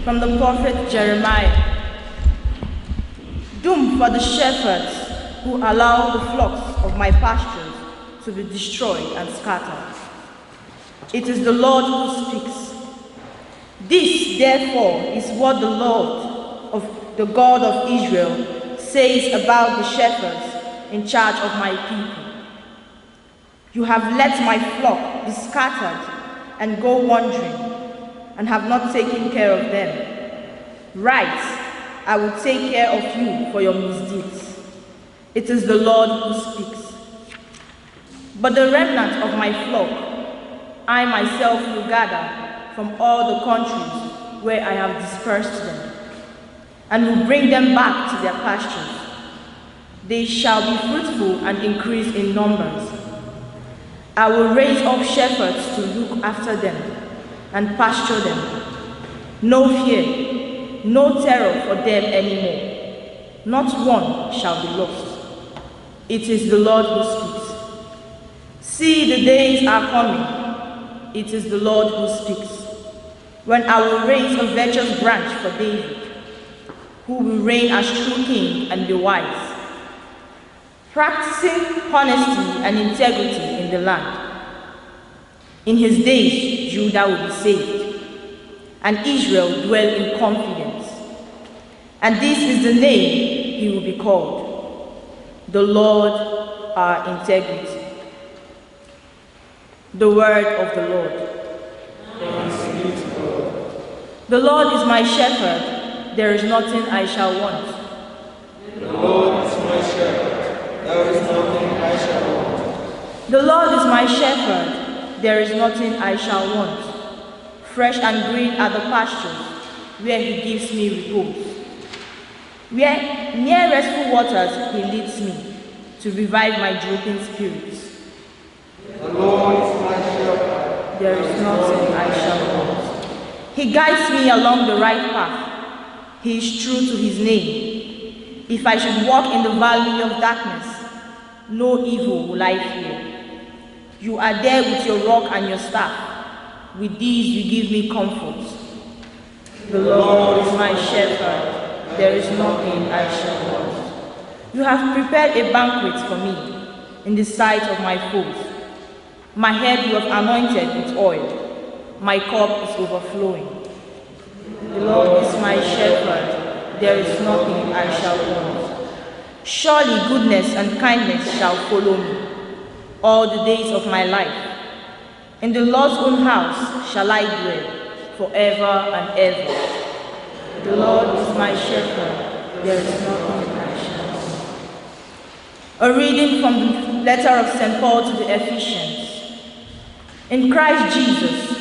From the prophet Jeremiah. Doom for the shepherds who allow the flocks of my pastures to be destroyed and scattered. It is the Lord who speaks. This, therefore, is what the Lord, the God of Israel, says about the shepherds in charge of my people. You have let my flock be scattered and go wandering, and have not taken care of them. Right, I will take care of you for your misdeeds. It is the Lord who speaks. But the remnant of my flock, I myself will gather from all the countries where I have dispersed them, and will bring them back to their pastures. They shall be fruitful and increase in numbers. I will raise up shepherds to look after them and pasture them. No fear, no terror for them anymore. Not one shall be lost. It is the Lord who speaks. See, the days are coming. It is the Lord who speaks, when I will raise a virtuous branch for David, who will reign as true king and be wise, practicing honesty and integrity in the land. In his days, Judah will be saved, and Israel dwell in confidence. And this is the name he will be called: the Lord our integrity. The word of the Lord. The Lord is my shepherd, there is nothing I shall want. The Lord is my shepherd, there is nothing I shall want. The Lord is my shepherd, there is nothing I shall want. Fresh and green are the pastures, where he gives me repose. Where near restful waters he leads me, to revive my drooping spirits. The Lord is my shepherd, there is nothing I shall want. He guides me along the right path. He is true to his name. If I should walk in the valley of darkness, no evil will I fear. You are there with your rock and your staff. With these you give me comfort. The Lord is my shepherd, there is nothing I shall want. You have prepared a banquet for me in the sight of my foes. My head you have anointed with oil. My cup is overflowing. The Lord is my shepherd, there is nothing I shall want. Surely goodness and kindness shall follow me all the days of my life. In the Lord's own house shall I dwell forever and ever. The Lord is my shepherd, there is nothing I shall want. A reading from the letter of St. Paul to the Ephesians. In Christ Jesus,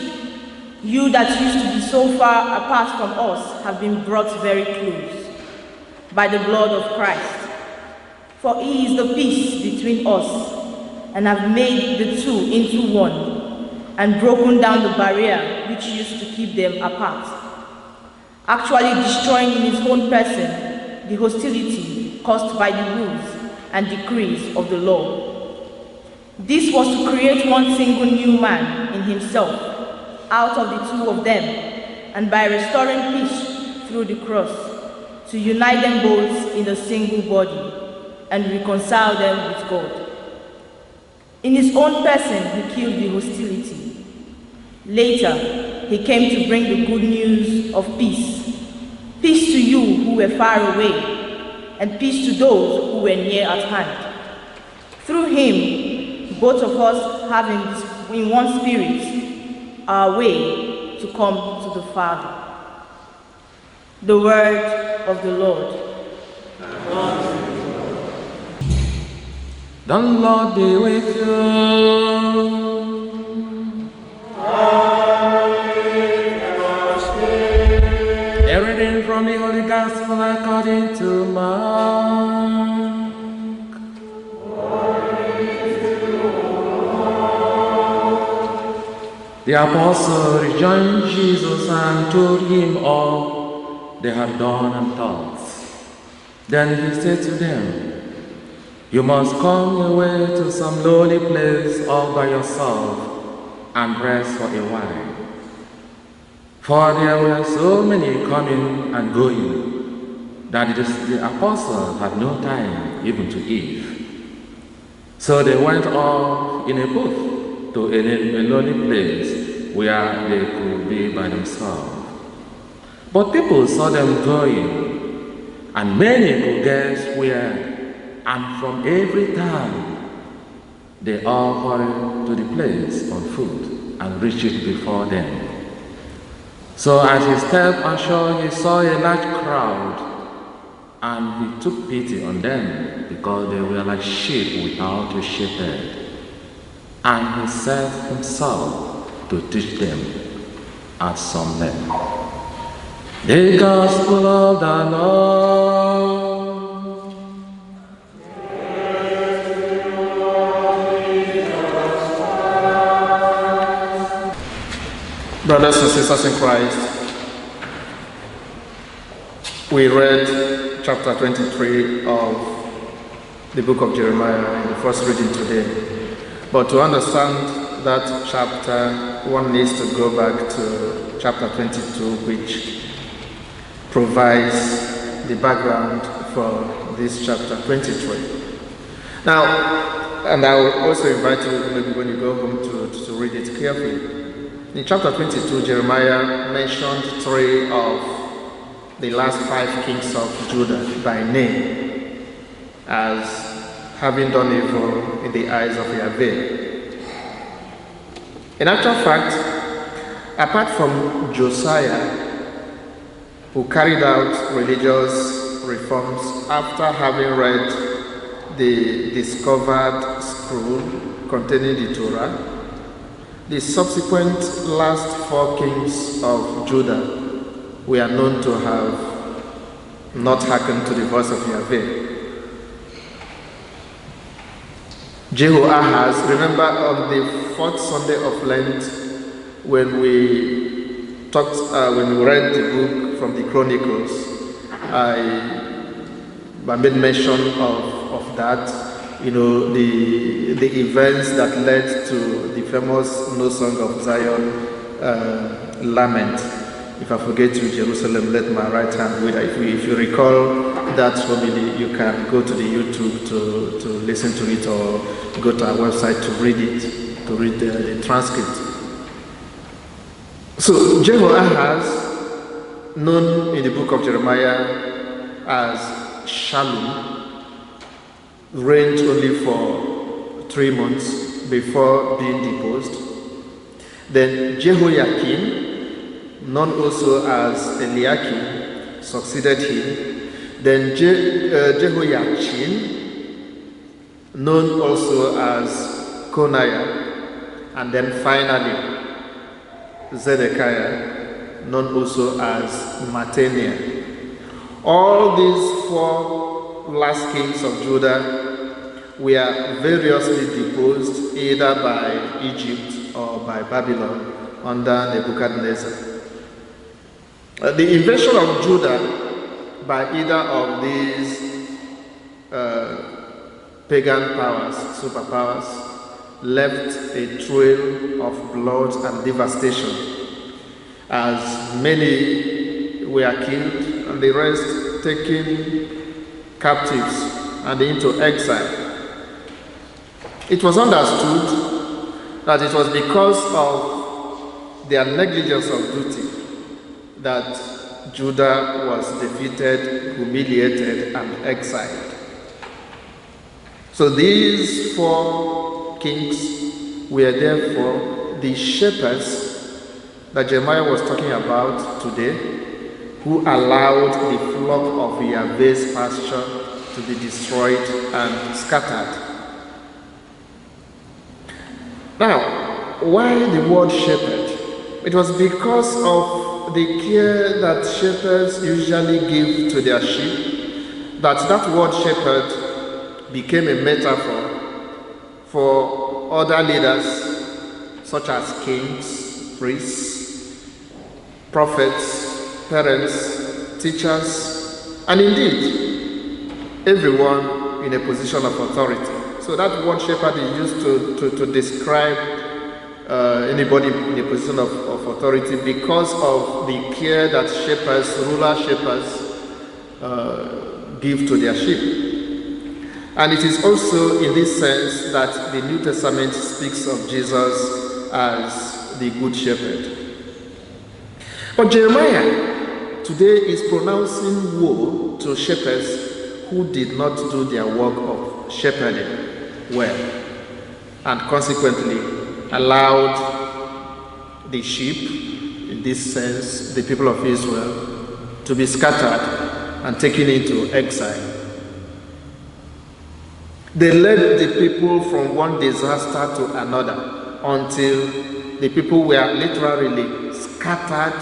you that used to be so far apart from us have been brought very close by the blood of Christ. For he is the peace between us, and have made the two into one, and broken down the barrier which used to keep them apart, actually destroying in his own person the hostility caused by the rules and decrees of the law. This was to create one single new man in himself out of the two of them, and by restoring peace through the cross, to unite them both in a single body and reconcile them with God. In his own person he killed the hostility. Later he came to bring the good news of peace. Peace to you who were far away, and peace to those who were near at hand. Through him, both of us having in one spirit our way to come to the Father. The word of the Lord. The Lord be with you. A reading from the Holy Gospel according to Mark. The apostle rejoined Jesus and told him all they had done and taught. Then he said to them, "You must come away to some lonely place all by yourself and rest for a while. For there were so many coming and going that the apostles had no time even to eat. So they went off in a boat to a lonely place where they could be by themselves. But people saw them going, and many could guess where, and from every town they all hurried to the place on foot and reached it before them. So as he stepped ashore, he saw a large crowd, and he took pity on them because they were like sheep without a shepherd. And he set himself to teach them as some men. The Gospel of the Lord. Brothers and sisters in Christ, we read chapter 23 of the book of Jeremiah in the first reading today. But to understand that chapter, one needs to go back to chapter 22, which provides the background for this chapter 23. Now, and I will also invite you, maybe when you go home, to read it carefully. In chapter 22, Jeremiah mentioned three of the last 5 kings of Judah by name as having done evil in the eyes of Yahweh. In actual fact, apart from Josiah, who carried out religious reforms after having read the discovered scroll containing the Torah, the subsequent last 4 kings of Judah were known to have not hearkened to the voice of Yahweh. Jehoahaz, remember on the 4th Sunday of Lent, when we read the book from the Chronicles, I made mention of that. You know, the events that led to the famous No Song of Zion lament. If I forget to Jerusalem, let my right hand wait. If you recall that homily, you can go to the YouTube to listen to it, or go to our website to read it, to read the transcript. So Jehoahaz, known in the book of Jeremiah as Shalom, reigned only for 3 months before being deposed. Then Jehoiakim, known also as Eliakim, succeeded him. Then Jehoiachin, known also as Coniah, and then finally Zedekiah, known also as Mattaniah. All these 4 last kings of Judah were variously deposed either by Egypt or by Babylon under Nebuchadnezzar. The invasion of Judah by either of these pagan powers, superpowers, left a trail of blood and devastation, as many were killed and the rest taken captives and into exile. It was understood that it was because of their negligence of duty that Judah was defeated, humiliated, and exiled. So these 4 kings were therefore the shepherds that Jeremiah was talking about today, who allowed the flock of Yahweh's pasture to be destroyed and scattered. Now, why the word shepherd? It was because of the care that shepherds usually give to their sheep, that word shepherd became a metaphor for other leaders such as kings, priests, prophets, parents, teachers, and indeed everyone in a position of authority. So that word shepherd is used to describe anybody in a position of authority because of the care that shepherds, rural shepherds, give to their sheep. And it is also in this sense that the New Testament speaks of Jesus as the Good Shepherd. But Jeremiah today is pronouncing woe to shepherds who did not do their work of shepherding well, and consequently allowed the sheep, in this sense, the people of Israel, to be scattered and taken into exile. They led the people from one disaster to another until the people were literally scattered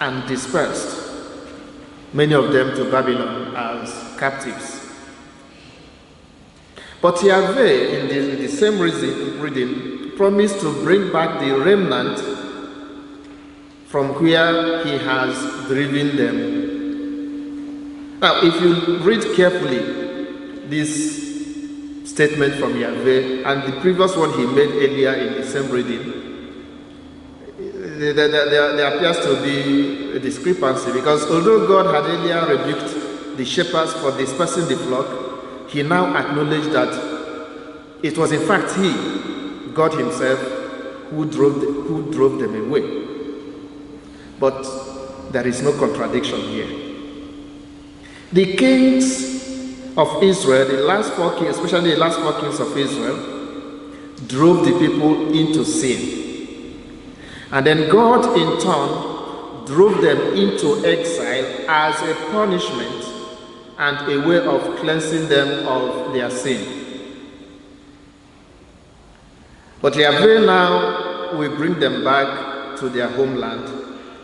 and dispersed, many of them to Babylon as captives. But Yahweh, in the same reading, promised to bring back the remnant from where he has driven them. Now, if you read carefully this statement from Yahweh and the previous one he made earlier in the same reading, there appears to be a discrepancy, because although God had earlier rebuked the shepherds for dispersing the flock, he now acknowledged that it was in fact he, God himself, who drove them away. But there is no contradiction here. The kings of Israel, the last four kings, especially the last four kings of Israel, drove the people into sin. And then God in turn drove them into exile as a punishment and a way of cleansing them of their sin. But Yahweh now will bring them back to their homeland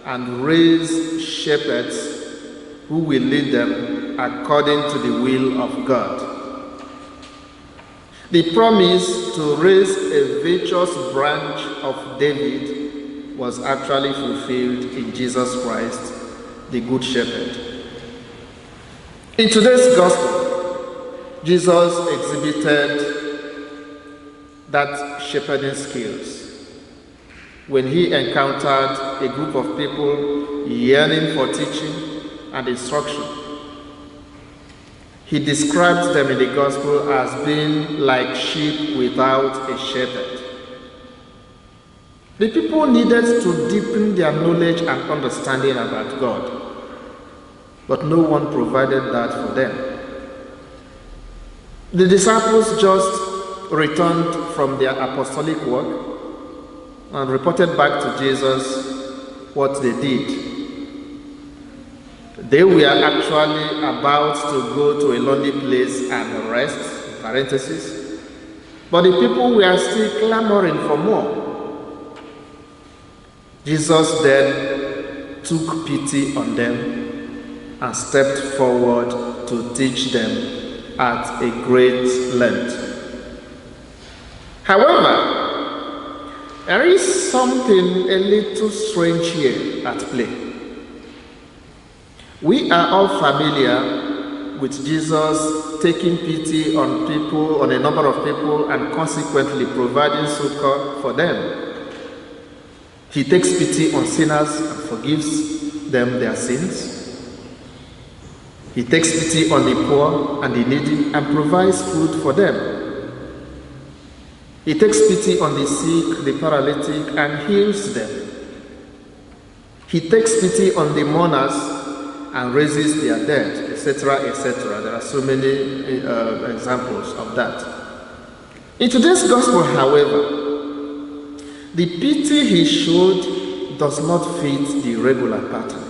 and raise shepherds who will lead them according to the will of God. The promise to raise a virtuous branch of David was actually fulfilled in Jesus Christ, the Good Shepherd. In today's gospel, Jesus exhibited that shepherding skills when he encountered a group of people yearning for teaching and instruction. He describes them in the gospel as being like sheep without a shepherd. The people needed to deepen their knowledge and understanding about God, but no one provided that for them. The disciples just returned from their apostolic work and reported back to Jesus what they did. They were actually about to go to a lonely place and rest, in parentheses, but the people were still clamoring for more. Jesus then took pity on them and stepped forward to teach them at a great length. However, there is something a little strange here at play. We are all familiar with Jesus taking pity on people, on a number of people, and consequently providing succor for them. He takes pity on sinners and forgives them their sins. He takes pity on the poor and the needy and provides food for them. He takes pity on the sick, the paralytic, and heals them. He takes pity on the mourners and raises their dead, etc., etc. There are so many examples of that. In today's gospel, however, the pity he showed does not fit the regular pattern.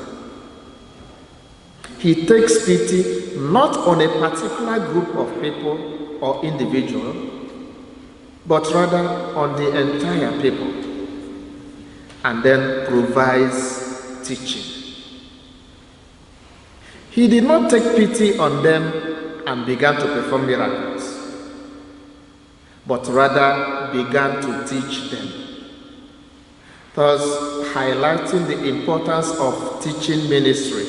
He takes pity not on a particular group of people or individual, but rather on the entire people, and then provides teaching. He did not take pity on them and began to perform miracles, but rather began to teach them, thus highlighting the importance of teaching ministry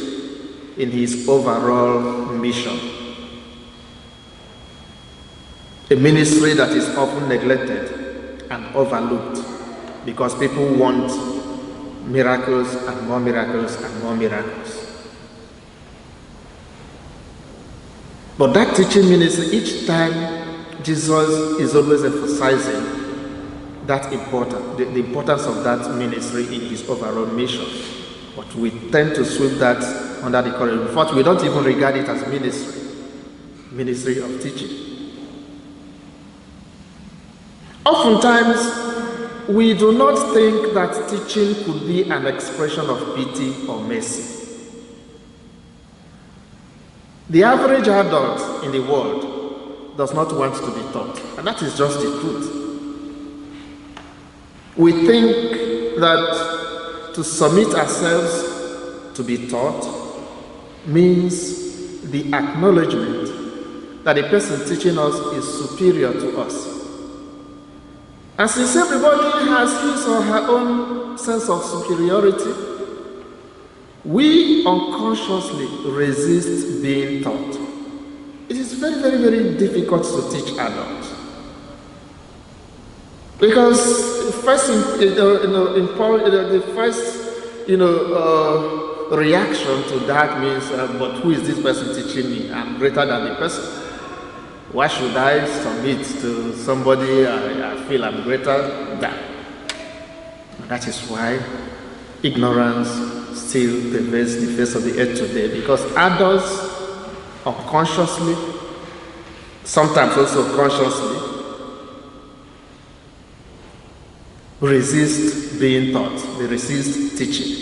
in his overall mission. A ministry that is often neglected and overlooked because people want miracles and more miracles and more miracles. But that teaching ministry, each time Jesus is always emphasizing that the importance of that ministry in his overall mission. But we tend to sweep that under the current. In fact, we don't even regard it as ministry of teaching. Oftentimes, we do not think that teaching could be an expression of pity or mercy. The average adult in the world does not want to be taught, and that is just the truth. We think that to submit ourselves to be taught means the acknowledgement that the person teaching us is superior to us. And since everybody has his or her own sense of superiority, we unconsciously resist being taught. It is very, very, very difficult to teach adults. Because first, the first, reaction to that means, but who is this person teaching me? I'm greater than the person. Why should I submit to somebody I feel I'm greater than? And that is why ignorance still pervades the face of the earth today, because adults unconsciously, sometimes also consciously, resist being taught. They resist teaching.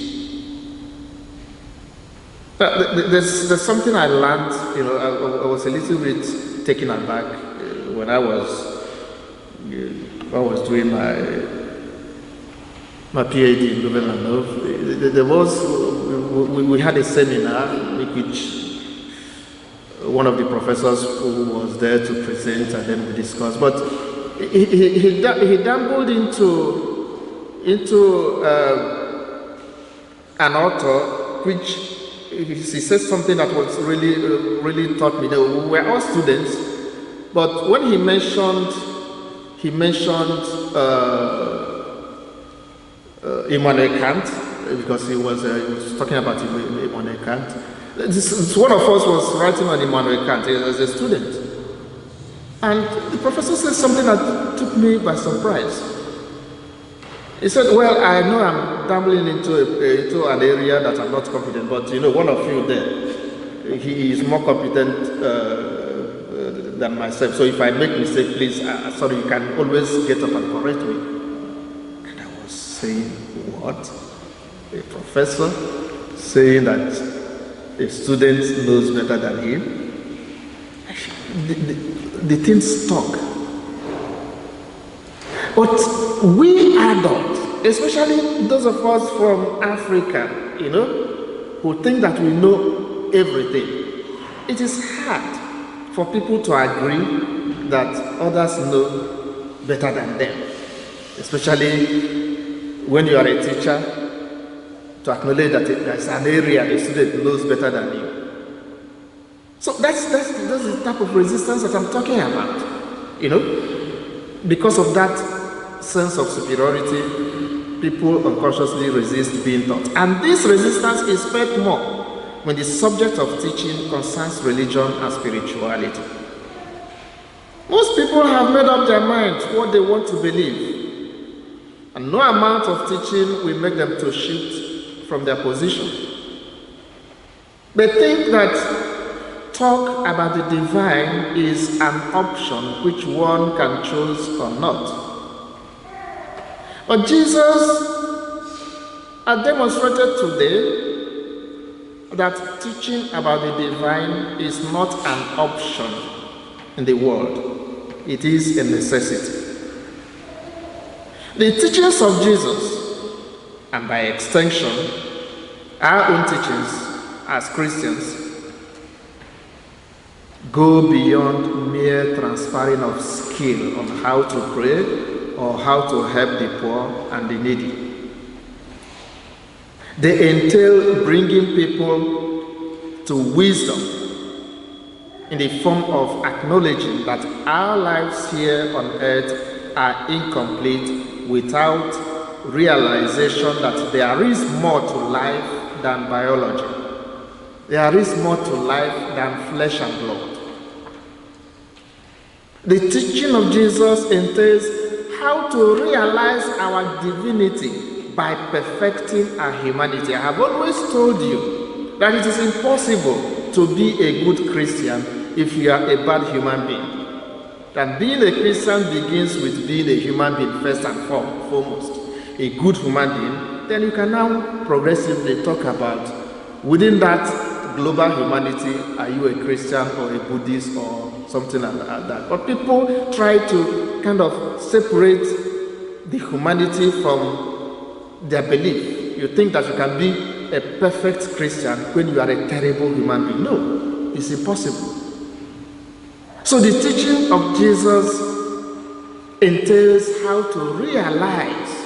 There's something I learned, I was a little bit taken aback when I was doing my PhD in government. We had a seminar in which one of the professors who was there to present, and then we discussed. But he dabbled into an author which he said something that was really taught me. We were all students, but when he mentioned Immanuel Kant, because he was talking about Immanuel Kant. One of us was writing on Immanuel Kant as a student, and the professor said something that took me by surprise. He said, "Well, I know I'm dabbling into an area that I'm not competent, but one of you there, he is more competent than myself. So if I make mistake, please, sorry, you can always get up and correct me." And I was saying, what? A professor saying that a student knows better than him? The thing stuck. But we adults, especially those of us from Africa, who think that we know everything, it is hard for people to agree that others know better than them. Especially when you are a teacher, to acknowledge that there's an area a student knows better than you. So that's the type of resistance that I'm talking about. Because of that sense of superiority, people unconsciously resist being taught. And this resistance is felt more when the subject of teaching concerns religion and spirituality. Most people have made up their minds what they want to believe, and no amount of teaching will make them to shift from their position. They think that talk about the divine is an option which one can choose or not. But Jesus has demonstrated today that teaching about the divine is not an option in the world. It is a necessity. The teachings of Jesus, and by extension, our own teachings as Christians, go beyond mere transferring of skill on how to pray or how to help the poor and the needy. They entail bringing people to wisdom in the form of acknowledging that our lives here on earth are incomplete without realization that there is more to life than biology. There is more to life than flesh and blood. The teaching of Jesus entails how to realize our divinity by perfecting our humanity. I have always told you that it is impossible to be a good Christian if you are a bad human being. That being a Christian begins with being a human being first and foremost. A good human being, then you can now progressively talk about, within that global humanity, are you a Christian or a Buddhist or something like that. But people try to kind of separate the humanity from their belief. You think that you can be a perfect Christian when you are a terrible human being. No, it's impossible. So the teaching of Jesus entails how to realize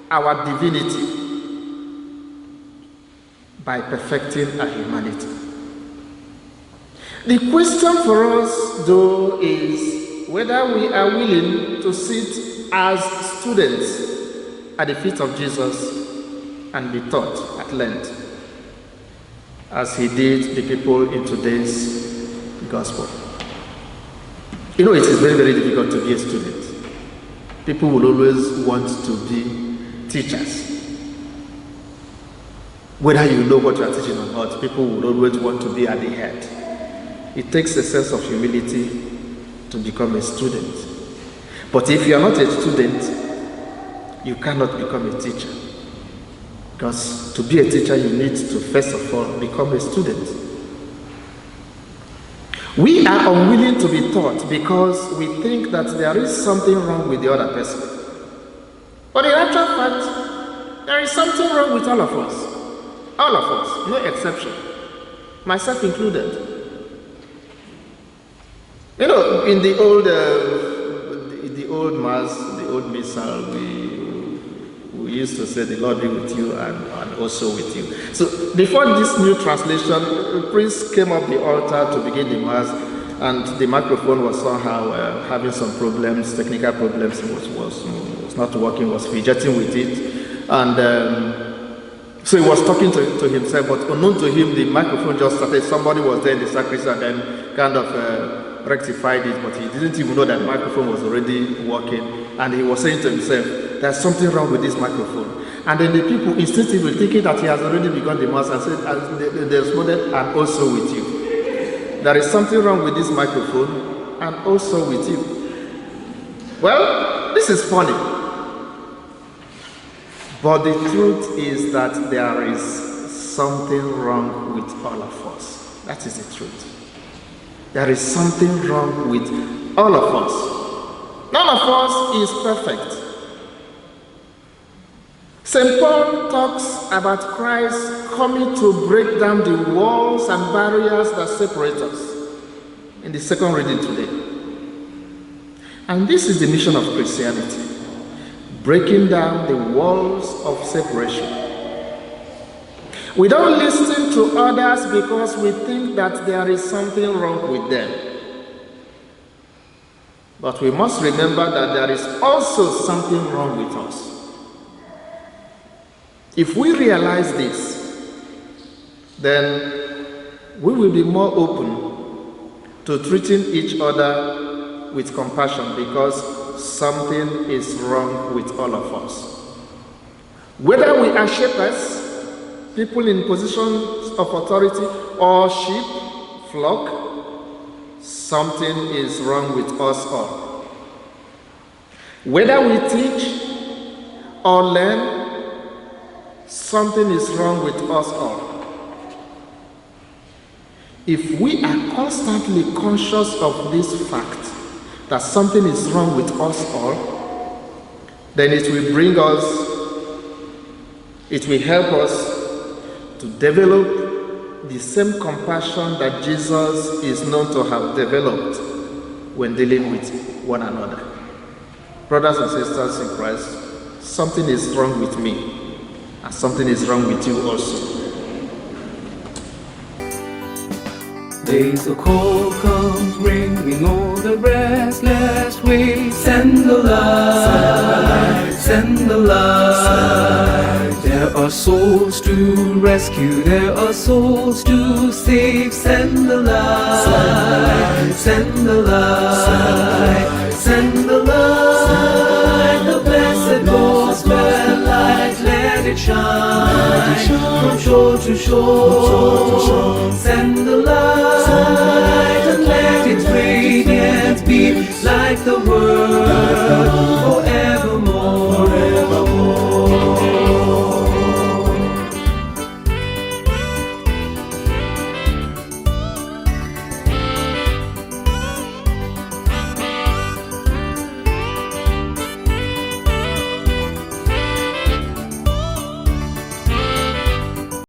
our divinity by perfecting our humanity. The question for us, though, is whether we are willing to sit as students at the feet of Jesus and be taught at length, as he did the people in today's gospel. You know, it is very, very difficult to be a student. People will always want to be teachers. Whether you know what you are teaching or not, people will always want to be at the head. It takes a sense of humility to become a student. But if you are not a student, you cannot become a teacher. Because to be a teacher, you need to first of all become a student. We are unwilling to be taught because we think that there is something wrong with the other person. But in actual fact, there is something wrong with all of us. All of us, no exception. Myself included. You know, in the old mass, the old missal, we used to say, the Lord be with you and also with you. So before this new translation, the priest came up the altar to begin the mass, and the microphone was somehow having some problems, technical problems. It was not working, was fidgeting with it. And so he was talking to himself, but unknown to him, the microphone just started. Somebody was there in the sacristy and then kind of rectified it, but he didn't even know that the microphone was already working. And he was saying to himself, there's something wrong with this microphone. And then the people instinctively thinking that he has already begun the mass and said, and they responded, and also with you. There is something wrong with this microphone and also with you. Well, this is funny. But the truth is that there is something wrong with all of us. That is the truth. There is something wrong with all of us. None of us is perfect. St. Paul talks about Christ coming to break down the walls and barriers that separate us in the second reading today. And this is the mission of Christianity, breaking down the walls of separation. We don't listen to others because we think that there is something wrong with them. But we must remember that there is also something wrong with us. If we realize this, then we will be more open to treating each other with compassion because something is wrong with all of us. Whether we are shepherds, people in positions of authority, or sheep, flock, something is wrong with us all. Whether we teach or learn, something is wrong with us all. If we are constantly conscious of this fact that something is wrong with us all, then it will help us to develop the same compassion that Jesus is known to have developed when dealing with one another. Brothers and sisters in Christ, something is wrong with me. And something is wrong with you also. Days of cold comes bringing all the restless ways. Send the light, send the the light. There are souls to rescue, there are souls to save. Send the light, send the light, send the light. The blessed gospel light, let it shine from shore to shore.